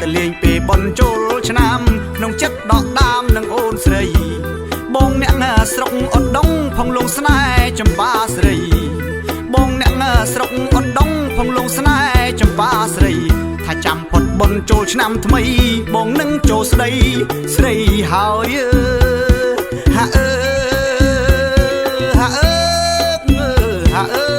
តលេងពេលបនចូលឆ្នាំក្នុងចិត្តដកដាមនឹងអូនស្រីបងអ្នកស្រុកអត់ដងផងលងស្នេហ៍ចម្បាស្រីបងអ្នកស្រុកអត់ដងផងលងស្នេហ៍ចម្បាស្រីថាចាំផុតបនចូលឆ្នាំថ្មីបងនឹងចូលស្ដីស្រីហើយហាអើហាអើហាអើ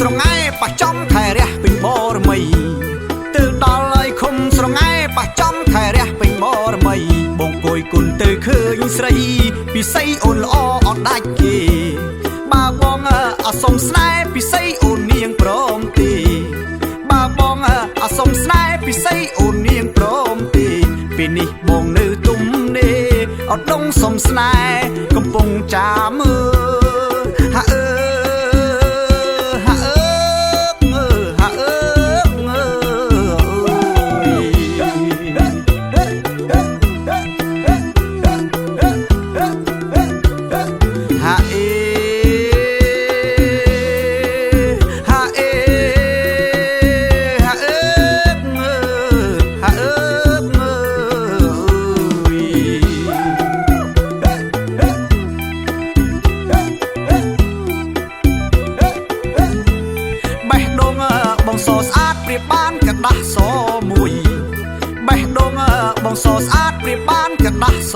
ស្រងាយប៉ះចំខែរះពេញបរមីទើបដល់ហើយឃុំស្រងាយប៉ះចំខែរះពេញបរមីបងគួយគុណទៅឃើញស្រីពិសីអូនល្អអត់ដាច់គេបើបងអសុំស្នេហ៍ពិសីអូននាងព្រមទេបើបងអសុំស្នេហ៍ពិសីអូននាងព្រមទេពេលនេះបងនៅទុំនេអត់ដងសុំស្នេហ៍កំពុងចាំមើលហាអើបងសស្អាតប្រៀបបានកដាស់សមួយបេះដូងបងសស្អាតប្រៀបបានកដាស់ស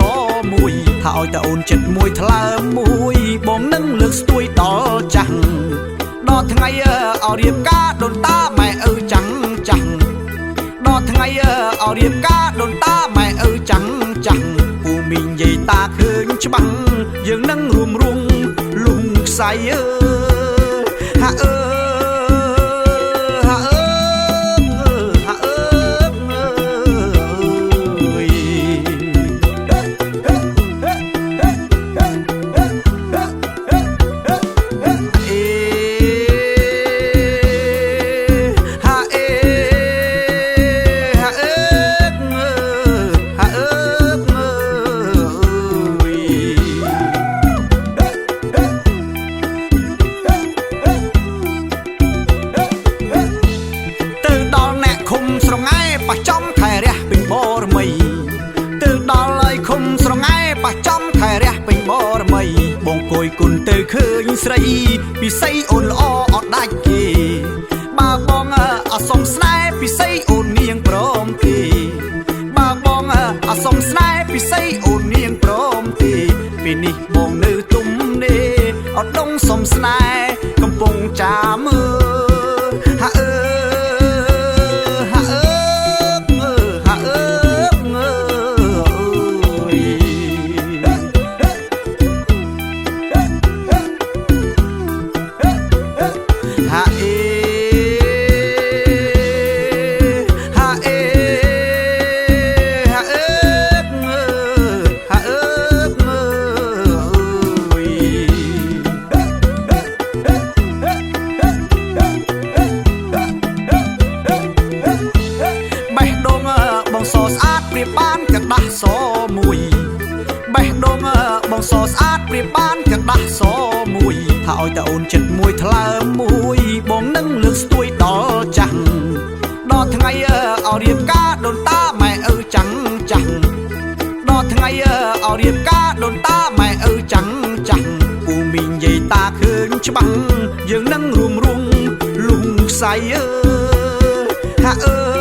មួយថាឲ្យតែអូនចិត្តមួយថ្លើមមួយបងនឹងលើកស្ទួយដល់ចាស់ដល់ថ្ងៃឲ្យរៀបការដូនតាម៉ែឪចាំងចាំងដល់ថ្ងៃឲ្យរៀបការដូនតាម៉ែឪចាំងចាំងពូមីងយាយតាឃើញច្បាស់យើងនឹងរួមរងលុងខ្សែហាអើស្រងាយប៉ះចំខែរះពេញបរមីទើបដល់ហើយឃុំស្រងាយប៉ះចំខែរះពេញបរមីបងគួយគុណទៅឃើញស្រីពិសីអូនល្អអត់ដាច់គេបើបងអសុំស្នេហ៍ពិសីអូននាងព្រមទេបើបងអសុំស្នេហ៍ពិសីអូននាងព្រមទេពេលនេះបងនៅទុំនេអត់ដងសុំស្នេហ៍កំពុងចាំមើលហាអើបងសស្អាតប្រៀបបានកដាស់សមួយបេះដូងបងសស្អាតប្រៀបបានកដាស់សមួយថាឲ្យតែអូនចិត្តមួយថ្លើមមួយបងនឹងលើកស្ទួយដល់ចាស់ដល់ថ្ងៃឲ្យរៀបការដូនតាម៉ែឪចាំងចាំងដល់ថ្ងៃឲ្យរៀបការដូនតាម៉ែឪចាំងចាំងពូមីងយាយតាឃើញច្បាស់យើងនឹងរួមរងលុងខ្សែហាអើ